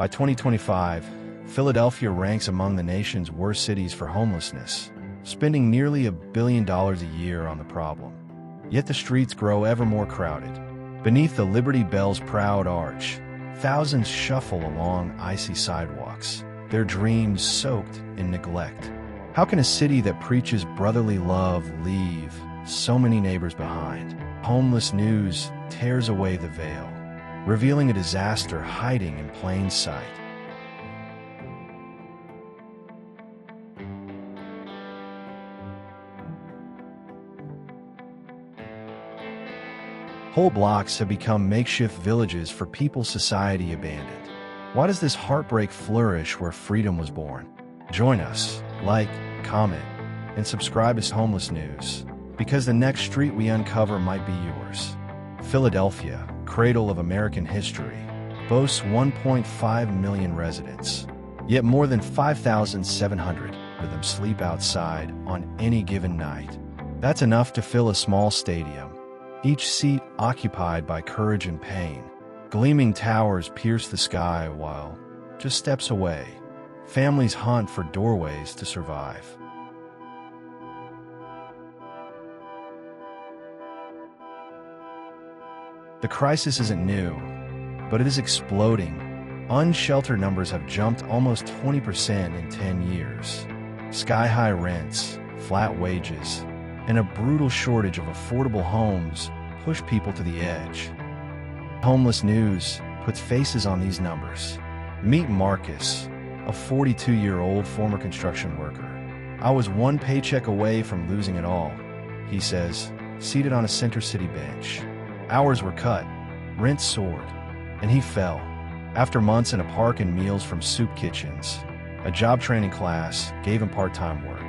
By 2025, Philadelphia ranks among the nation's worst cities for homelessness, spending nearly $1 billion a year on the problem. Yet the streets grow ever more crowded. Beneath the Liberty Bell's proud arch, thousands shuffle along icy sidewalks, their dreams soaked in neglect. How can a city that preaches brotherly love leave so many neighbors behind? Homeless News tears away the veil, revealing a disaster hiding in plain sight. Whole blocks have become makeshift villages for people society abandoned. Why does this heartbreak flourish where freedom was born? Join us, like, comment, and subscribe to Homeless News, because the next street we uncover might be yours. Philadelphia, cradle of American history, boasts 1.5 million residents, yet more than 5,700 of them sleep outside on any given night. That's enough to fill a small stadium, each seat occupied by courage and pain. Gleaming towers pierce the sky while, just steps away, families hunt for doorways to survive. The crisis isn't new, but it is exploding. Unsheltered numbers have jumped almost 20% in 10 years. Sky-high rents, flat wages, and a brutal shortage of affordable homes push people to the edge. Homeless News puts faces on these numbers. Meet Marcus, a 42-year-old former construction worker. "I was one paycheck away from losing it all," he says, seated on a Center City bench. Hours were cut, rent soared, and he fell. After months in a park and meals from soup kitchens, a job training class gave him part-time work.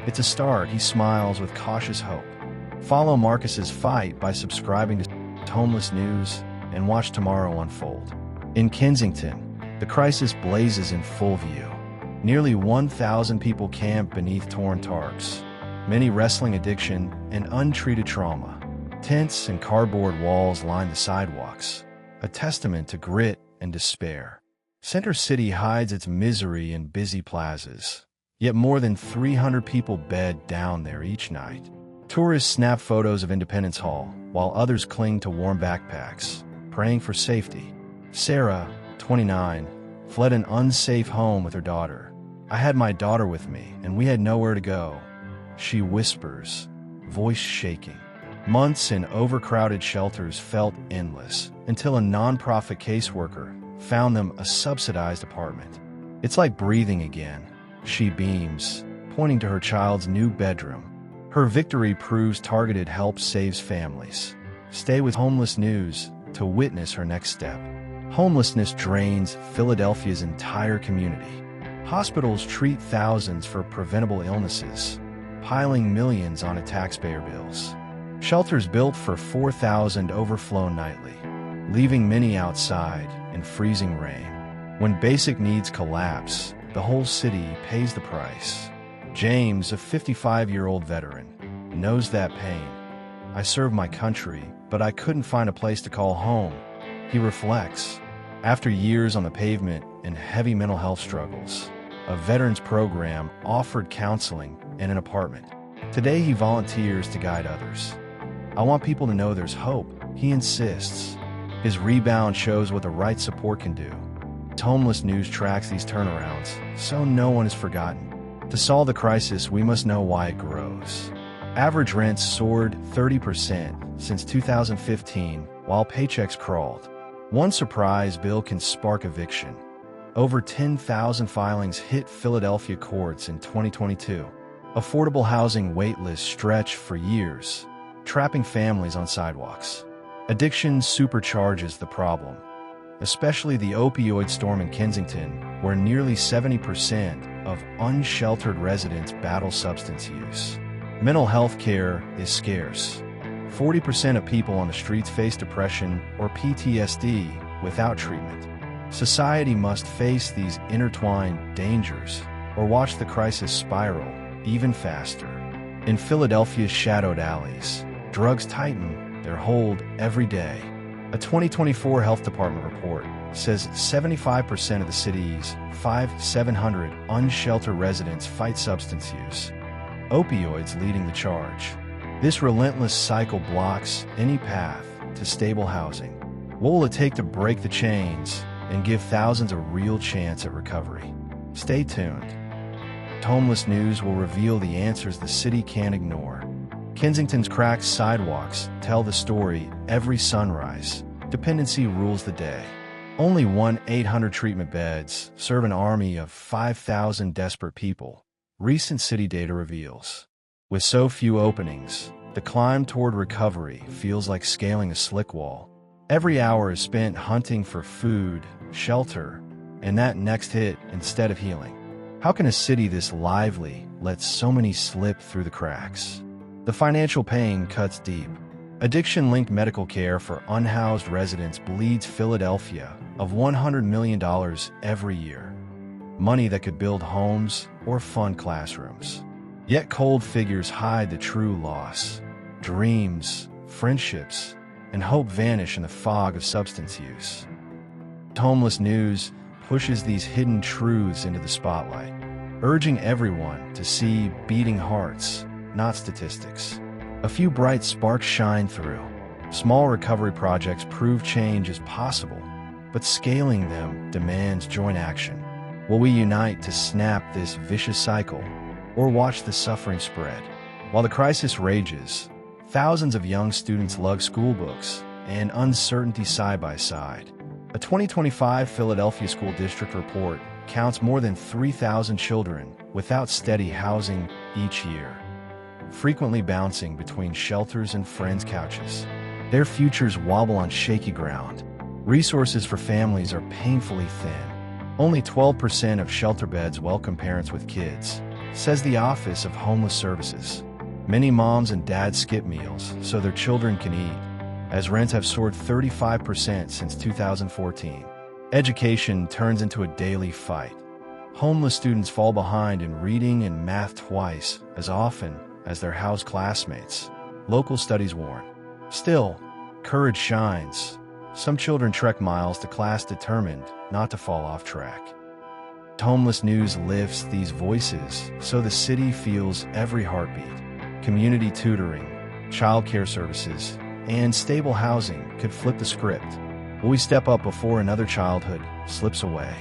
It's a start, he smiles with cautious hope. Follow Marcus's fight by subscribing to Homeless News and watch tomorrow unfold. In Kensington, the crisis blazes in full view. Nearly 1,000 people camp beneath torn tarps, many wrestling addiction and untreated trauma. Tents and cardboard walls line the sidewalks, a testament to grit and despair. Center City hides its misery in busy plazas, yet more than 300 people bed down there each night. Tourists snap photos of Independence Hall, while others cling to warm backpacks, praying for safety. Sarah, 29, fled an unsafe home with her daughter. "I had my daughter with me, and we had nowhere to go," she whispers, voice shaking. Months in overcrowded shelters felt endless, until a nonprofit caseworker found them a subsidized apartment. "It's like breathing again," she beams, pointing to her child's new bedroom. Her victory proves targeted help saves families. Stay with Homeless News to witness her next step. Homelessness drains Philadelphia's entire community. Hospitals treat thousands for preventable illnesses, piling millions onto taxpayer bills. Shelters built for 4,000 overflow nightly, leaving many outside in freezing rain. When basic needs collapse, the whole city pays the price. James, a 55-year-old veteran, knows that pain. "I served my country, but I couldn't find a place to call home," he reflects. After years on the pavement and heavy mental health struggles, a veterans program offered counseling and an apartment. Today he volunteers to guide others. "I want people to know there's hope," he insists. His rebound shows what the right support can do. Homeless News tracks these turnarounds, so no one is forgotten. To solve the crisis, we must know why it grows. Average rents soared 30% since 2015, while paychecks crawled. One surprise bill can spark eviction. Over 10,000 filings hit Philadelphia courts in 2022. Affordable housing waitlists stretch for years, trapping families on sidewalks. Addiction supercharges the problem, especially the opioid storm in Kensington, where nearly 70% of unsheltered residents battle substance use. Mental health care is scarce. 40% of people on the streets face depression or PTSD without treatment. Society must face these intertwined dangers or watch the crisis spiral even faster. In Philadelphia's shadowed alleys, drugs tighten their hold every day. A 2024 Health Department report says 75% of the city's 5,700 unsheltered residents fight substance use, opioids leading the charge. This relentless cycle blocks any path to stable housing. What will it take to break the chains and give thousands a real chance at recovery? Stay tuned. Homeless News will reveal the answers the city can't ignore. Kensington's cracked sidewalks tell the story every sunrise. Dependency rules the day. Only 1-800 treatment beds serve an army of 5,000 desperate people, recent city data reveals. With so few openings, the climb toward recovery feels like scaling a slick wall. Every hour is spent hunting for food, shelter, and that next hit instead of healing. How can a city this lively let so many slip through the cracks? The financial pain cuts deep. Addiction-linked medical care for unhoused residents bleeds Philadelphia of $100 million every year. Money that could build homes or fund classrooms. Yet cold figures hide the true loss. Dreams, friendships, and hope vanish in the fog of substance use. Homeless News pushes these hidden truths into the spotlight, urging everyone to see beating hearts, not statistics. A few bright sparks shine through. Small recovery projects prove change is possible, but scaling them demands joint action. Will we unite to snap this vicious cycle, or watch the suffering spread? While the crisis rages, thousands of young students lug school books and uncertainty side by side. A 2025 Philadelphia School District report counts more than 3,000 children without steady housing each year, frequently bouncing between shelters and friends' couches. Their futures wobble on shaky ground. Resources for families are painfully thin. Only 12% of shelter beds welcome parents with kids, says the Office of Homeless Services. Many moms and dads skip meals so their children can eat, as rents have soared 35% since 2014. Education turns into a daily fight. Homeless students fall behind in reading and math twice as often as their housed classmates, local studies warn. Still, courage shines. Some children trek miles to class determined not to fall off track. Homeless News lifts these voices so the city feels every heartbeat. Community tutoring, childcare services, and stable housing could flip the script. Will we step up before another childhood slips away?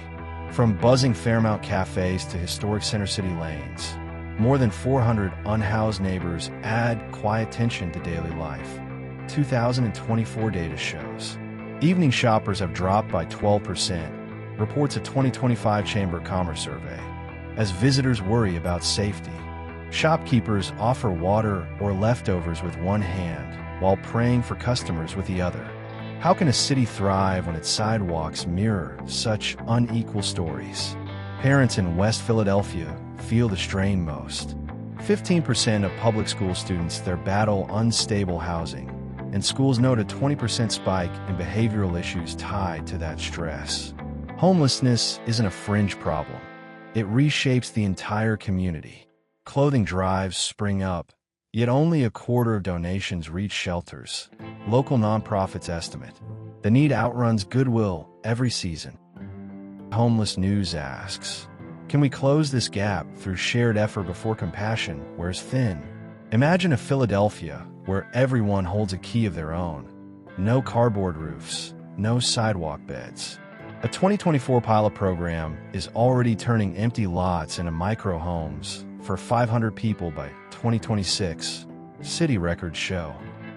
From buzzing Fairmount cafes to historic Center City lanes, more than 400 unhoused neighbors add quiet tension to daily life. 2024 data shows evening shoppers have dropped by 12%, reports a 2025 Chamber of Commerce survey, as visitors worry about safety. Shopkeepers offer water or leftovers with one hand while praying for customers with the other. How can a city thrive when its sidewalks mirror such unequal stories? Parents in West Philadelphia feel the strain most. 15% of public school students there battle unstable housing, and schools note a 20% spike in behavioral issues tied to that stress. Homelessness isn't a fringe problem. It reshapes the entire community. Clothing drives spring up, yet only a quarter of donations reach shelters. Local nonprofits estimate the need outruns Goodwill every season. Homeless News asks, can we close this gap through shared effort before compassion wears thin? Imagine a Philadelphia where everyone holds a key of their own. No cardboard roofs, no sidewalk beds. A 2024 pilot program is already turning empty lots into micro homes for 500 people by 2026, city records show.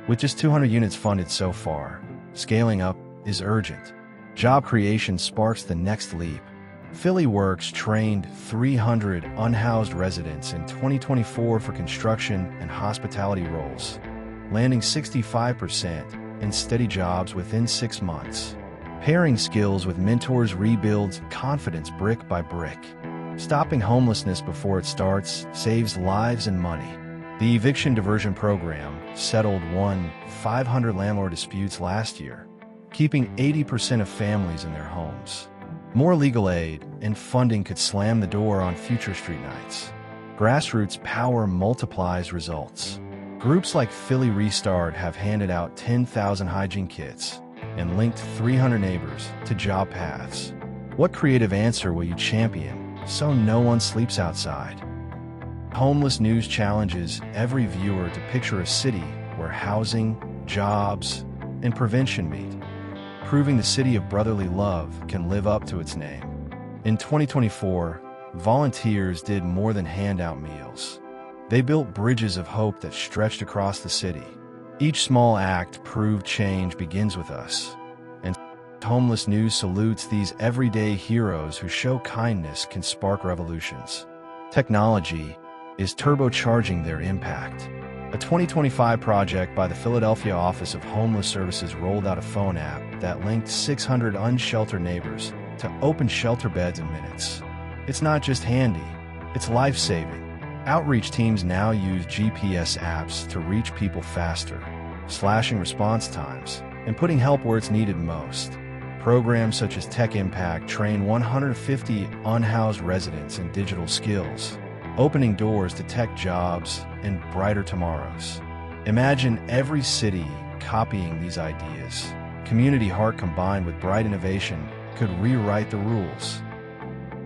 With just 200 units funded so far, scaling up is urgent. Job creation sparks the next leap. Philly Works trained 300 unhoused residents in 2024 for construction and hospitality roles, landing 65% in steady jobs within 6 months. Pairing skills with mentors rebuilds confidence brick by brick. Stopping homelessness before it starts saves lives and money. The eviction diversion program settled 500 landlord disputes last year, keeping 80% of families in their homes. More legal aid and funding could slam the door on future street nights. Grassroots power multiplies results. Groups like Philly Restart have handed out 10,000 hygiene kits, and linked 300 neighbors to job paths. What creative answer will you champion so no one sleeps outside? Homeless News challenges every viewer to picture a city where housing, jobs, and prevention meet, proving the city of brotherly love can live up to its name. In 2024, volunteers did more than hand out meals. They built bridges of hope that stretched across the city. Each small act proved change begins with us. And Homeless News salutes these everyday heroes who show kindness can spark revolutions. Technology is turbocharging their impact. A 2025 project by the Philadelphia Office of Homeless Services rolled out a phone app that linked 600 unsheltered neighbors to open shelter beds in minutes. It's not just handy, it's life-saving. Outreach teams now use GPS apps to reach people faster, slashing response times and putting help where it's needed most. Programs such as Tech Impact train 150 unhoused residents in digital skills, opening doors to tech jobs and brighter tomorrows. Imagine every city copying these ideas. Community heart combined with bright innovation could rewrite the rules.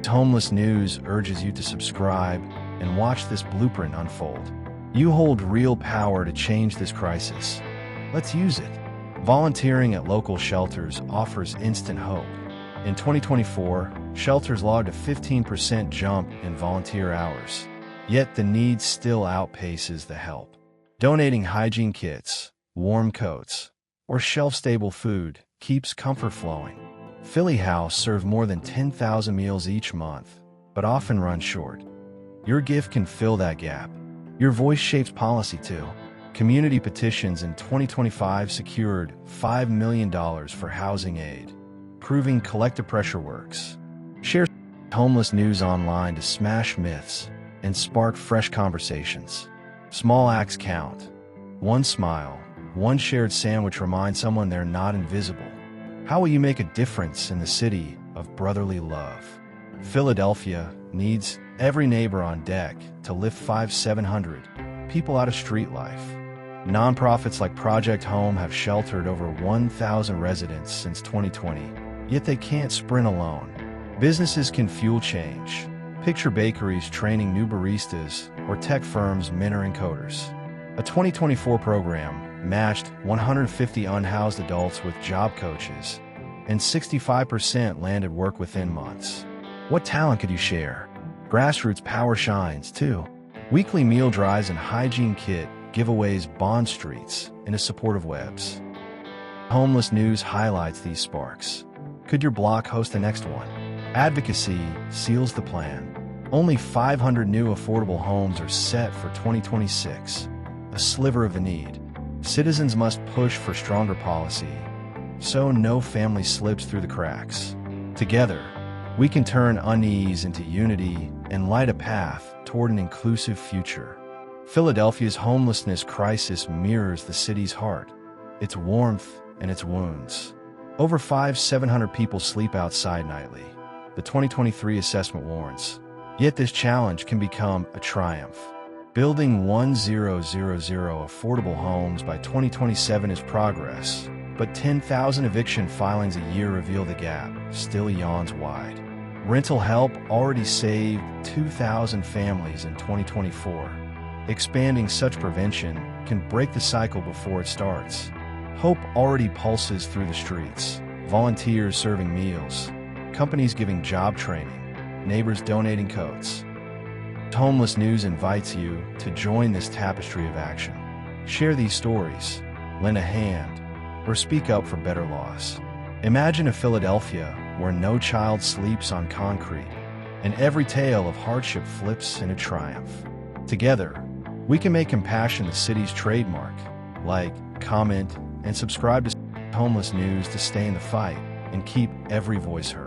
Homeless News urges you to subscribe and watch this blueprint unfold. You hold real power to change this crisis. Let's use it. Volunteering at local shelters offers instant hope. In 2024, shelters logged a 15% jump in volunteer hours. Yet the need still outpaces the help. Donating hygiene kits, warm coats, or shelf-stable food keeps comfort flowing. Philly House serves more than 10,000 meals each month, but often runs short. Your gift can fill that gap. Your voice shapes policy too. Community petitions in 2025 secured $5 million for housing aid, proving collective pressure works. Share Homeless News online to smash myths and spark fresh conversations. Small acts count. One smile, one shared sandwich reminds someone they're not invisible. How will you make a difference in the city of brotherly love? Philadelphia needs every neighbor on deck to lift 700 people out of street life. Nonprofits like Project Home have sheltered over 1,000 residents since 2020, yet they can't sprint alone. Businesses can fuel change. Picture bakeries training new baristas or tech firms mentoring coders. A 2024 program matched 150 unhoused adults with job coaches, and 65% landed work within months. What talent could you share? Grassroots power shines, too. Weekly meal drives and hygiene kit giveaways bond streets into supportive webs. Homeless News highlights these sparks. Could your block host the next one? Advocacy seals the plan. Only 500 new affordable homes are set for 2026, a sliver of the need. Citizens must push for stronger policy, so no family slips through the cracks. Together, we can turn unease into unity and light a path toward an inclusive future. Philadelphia's homelessness crisis mirrors the city's heart, its warmth and its wounds. Over 700 people sleep outside nightly, the 2023 assessment warns. Yet this challenge can become a triumph. Building 1,000 affordable homes by 2027 is progress, but 10,000 eviction filings a year reveal the gap still yawns wide. Rental help already saved 2,000 families in 2024. Expanding such prevention can break the cycle before it starts. Hope already pulses through the streets. Volunteers serving meals, companies giving job training, neighbors donating coats. Homeless News invites you to join this tapestry of action. Share these stories, lend a hand, or speak up for better laws. Imagine a Philadelphia where no child sleeps on concrete, and every tale of hardship flips into triumph. Together, we can make compassion the city's trademark. Like, comment, and subscribe to Homeless News to stay in the fight and keep every voice heard.